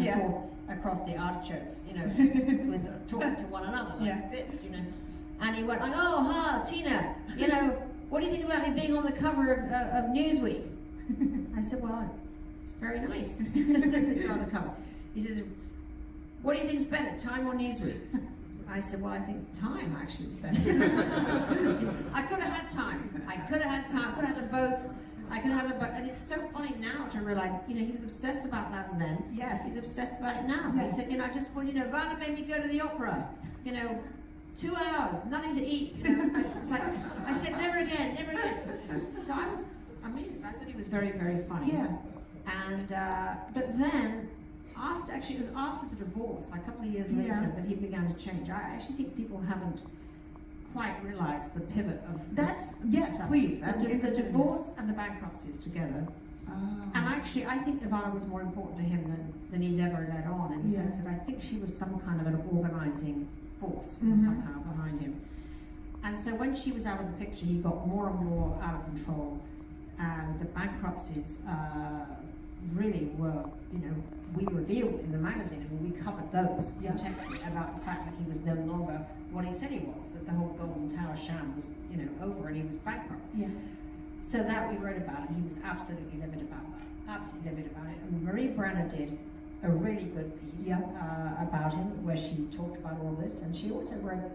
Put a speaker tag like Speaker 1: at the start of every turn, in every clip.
Speaker 1: and forth across the artichokes, you know, with talking to one another like this, you know. And he went like, oh, ha, Tina, you know, what do you think about me being on the cover of Newsweek? I said, well, it's very nice that you're on the cover. He says, what do you think is better, Time or Newsweek? I said, well, I think Time actually is better. I could have had Time. I could have had Time. I could have had them both. I could have had them both. And it's so funny now to realize, you know, he was obsessed about that then.
Speaker 2: Yes.
Speaker 1: He's obsessed about it now.
Speaker 2: Yes.
Speaker 1: He said, you know, Varda made me go to the opera. You know, 2 hours, nothing to eat. You know, it's like, I said, never again, never again. So I was amused. I thought he was very, very funny.
Speaker 2: Yeah.
Speaker 1: And, but then, it was after the divorce, like a couple of years later, that he began to change. I actually think people haven't quite realized the pivot of
Speaker 2: please.
Speaker 1: The divorce and the bankruptcies together.
Speaker 2: Oh.
Speaker 1: And actually, I think Nirvana was more important to him than he's ever let on, in the sense that I think she was some kind of an organizing force somehow behind him. And so when she was out of the picture, he got more and more out of control. And the bankruptcies really were, you know, we revealed in the magazine, I mean, we covered those intensely about the fact that he was no longer what he said he was, that the whole Golden Tower sham was, you know, over and he was bankrupt.
Speaker 2: Yeah.
Speaker 1: So that we wrote about, and he was absolutely livid about that, absolutely livid about it. And Marie Branner did a really good piece about him, where she talked about all this, and she also wrote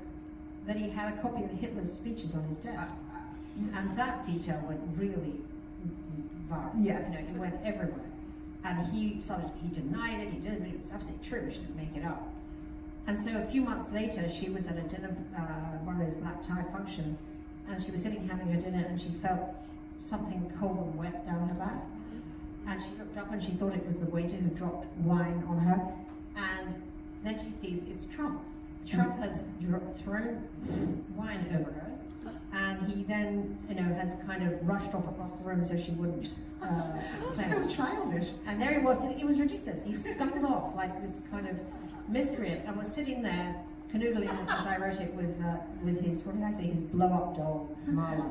Speaker 1: that he had a copy of Hitler's speeches on his desk, and that detail went really viral.
Speaker 2: Yes.
Speaker 1: You know, it went everywhere. And he denied it, he did it, but it was absolutely true, she didn't make it up. And so a few months later, she was at a dinner, one of those black tie functions, and she was sitting having her dinner, and she felt something cold and wet down her back. And she looked up and she thought it was the waiter who dropped wine on her. And then she sees it's Trump. Trump has thrown wine over her, and he then, you know, has kind of rushed off across the room so she wouldn't say
Speaker 2: So
Speaker 1: it.
Speaker 2: childish.
Speaker 1: And there he was. It was ridiculous. He scuttled off like this kind of miscreant, and was sitting there canoodling, as I wrote it, with his, what did I say, his blow-up doll, Marla.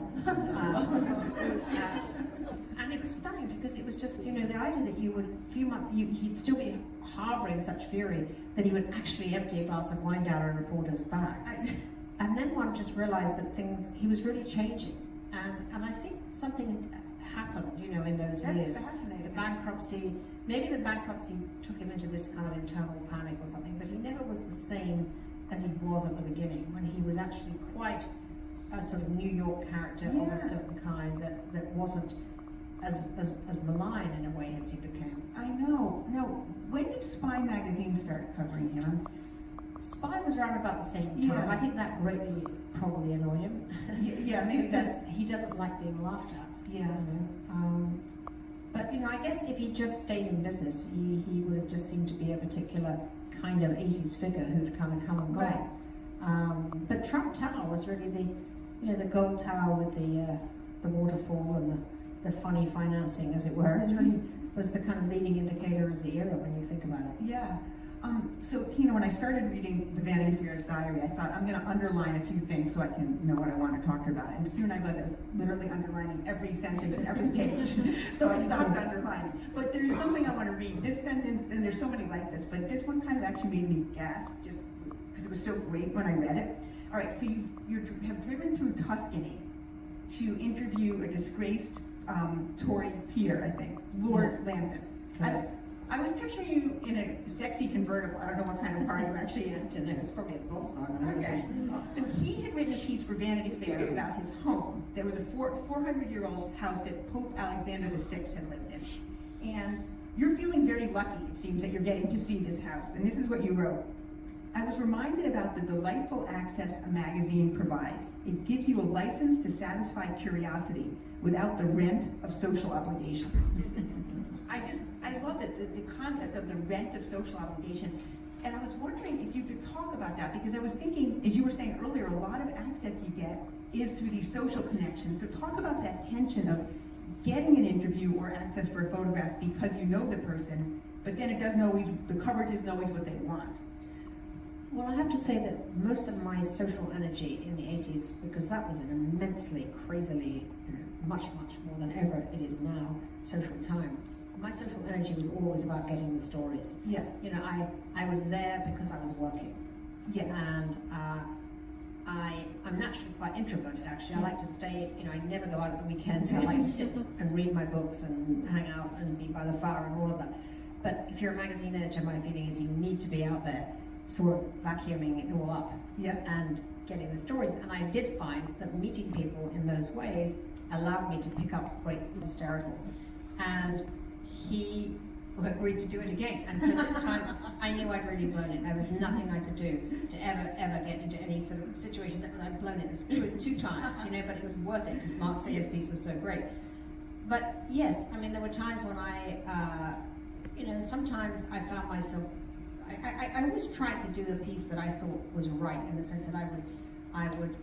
Speaker 1: And it was stunning, because it was just, you know, the idea that you would, he'd still be harboring such fury that he would actually empty a glass of wine down a reporter's back. And then one just realized that he was really changing. And I think something happened, you know, in those years.
Speaker 2: That's fascinating.
Speaker 1: The bankruptcy, maybe the bankruptcy took him into this kind of internal panic or something, but he never was the same as he was at the beginning, when he was actually quite a sort of New York character of a certain kind that wasn't as malign in a way as he became.
Speaker 2: I know. Now, when did Spy magazine start covering him?
Speaker 1: Spy was around about the same time.
Speaker 2: Yeah.
Speaker 1: I think that greatly probably annoyed him.
Speaker 2: Yeah, maybe
Speaker 1: because he doesn't like being laughed at.
Speaker 2: Yeah.
Speaker 1: You know? But you know, I guess if he just stayed in business, he would have just seemed to be a particular kind of 80s figure who'd kind of come and gone.
Speaker 2: Right.
Speaker 1: But Trump Tower was really the gold tower with the waterfall and the funny financing, as it were. It really was the kind of leading indicator of the era when you think about it.
Speaker 2: Yeah. So, Tina, when I started reading the Vanity Fair's diary, I thought, I'm going to underline a few things so I can know what I want to talk about. And soon I was literally underlining every sentence and every page. So I stopped underlining. But there's something I want to read. This sentence, and there's so many like this, but this one kind of actually made me gasp, just because it was so great when I read it. All right, so you have driven through Tuscany to interview a disgraced Tory peer, I think, Lord Lambton. I was picturing you in a sexy convertible. I don't know what kind of car you're actually in.
Speaker 1: It's probably a Volkswagen.
Speaker 2: Okay. So he had written a piece for Vanity Fair about his home. There was a 400-year-old house that Pope Alexander VI had lived in. And you're feeling very lucky, it seems, that you're getting to see this house. And this is what you wrote. I was reminded about the delightful access a magazine provides. It gives you a license to satisfy curiosity without the rent of social obligation. I love it, the concept of the rent of social obligation. And I was wondering if you could talk about that, because I was thinking, as you were saying earlier, a lot of access you get is through these social connections. So talk about that tension of getting an interview or access for a photograph because you know the person, but then the coverage isn't always what they want.
Speaker 1: Well, I have to say that most of my social energy in the 80s, because that was an immensely, crazily, much more than ever it is now, social time, my social energy was always about getting the stories.
Speaker 2: Yeah.
Speaker 1: You know, I was there because I was working.
Speaker 2: Yeah.
Speaker 1: And I'm naturally quite introverted, actually. I like to stay, you know, I never go out at the weekends. I like to sit and read my books and hang out and be by the fire and all of that. But if you're a magazine editor, my feeling is you need to be out there sort of vacuuming it all up.
Speaker 2: Yeah.
Speaker 1: And getting the stories. And I did find that meeting people in those ways allowed me to pick up great hysterical. And he agreed to do it again. And so this time I knew I'd really blown it. There was nothing I could do to ever get into any sort of situation that I'd blown it. It was two times, you know, but it was worth it because Mark Singer's piece was so great. But yes, I mean, there were times when you know, sometimes I found myself, I always tried to do the piece that I thought was right, in the sense that I would,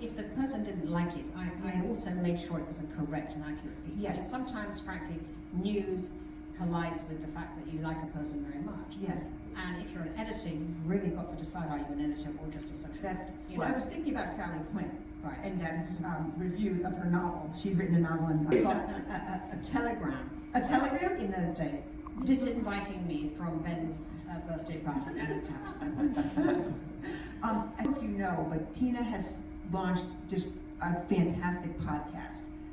Speaker 1: if the person didn't like it, I also made sure it was a correct and accurate piece.
Speaker 2: Yes.
Speaker 1: And sometimes, frankly, news collides with the fact that you like a person very much.
Speaker 2: Yes.
Speaker 1: And if you're an editor, you've really got to decide, are you an editor or just a social
Speaker 2: That's,
Speaker 1: you
Speaker 2: well,
Speaker 1: know?
Speaker 2: I was thinking about Sally Quinn.
Speaker 1: Right.
Speaker 2: And Ben's review of her novel. She'd written a novel
Speaker 1: I
Speaker 2: in
Speaker 1: got a telegram.
Speaker 2: A telegram?
Speaker 1: In those days, disinviting me from Ben's birthday party in his town.
Speaker 2: I don't know if you know, but Tina has launched just a fantastic podcast.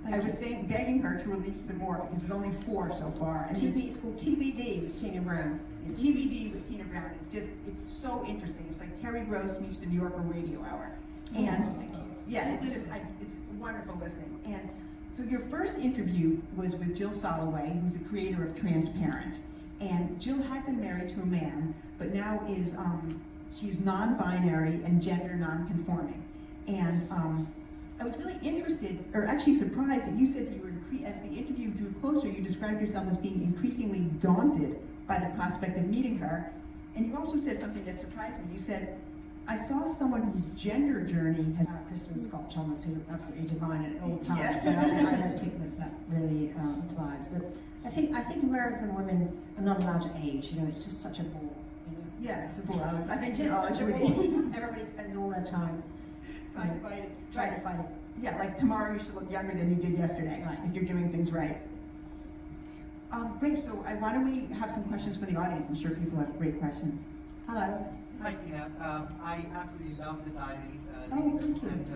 Speaker 2: I was begging her to release some more because there's only 4 so far. And
Speaker 1: it's called TBD with Tina Brown.
Speaker 2: TBD with Tina Brown. It's so interesting. It's like Terry Gross meets the New Yorker Radio Hour. And
Speaker 1: thank you.
Speaker 2: yeah, it's wonderful listening. And so your first interview was with Jill Soloway, who's the creator of Transparent. And Jill had been married to a man, but now is she's non-binary and gender non-conforming. And I was really interested, or actually surprised, that you said that you were, as the interview drew closer, you described yourself as being increasingly daunted by the prospect of meeting her. And you also said something that surprised me. You said, I saw someone whose gender journey has...
Speaker 1: Kristen Scott Thomas, who looked absolutely divine at all times.
Speaker 2: Yes.
Speaker 1: So I don't think that really applies. But I think American women are not allowed to age. You know, it's just such a bore. You know?
Speaker 2: Yeah, it's a bore. I think
Speaker 1: it's just such a bore. Everybody spends all their time
Speaker 2: trying to fight it.
Speaker 1: Trying to fight it.
Speaker 2: Yeah, like tomorrow you should look younger than you did yesterday,
Speaker 1: right,
Speaker 2: if you're doing things right. Great, so why don't we have some questions from the audience? I'm sure people have great questions.
Speaker 1: Hello.
Speaker 3: Hi Tina, I absolutely love the diaries.
Speaker 1: Oh, thank you.
Speaker 3: And,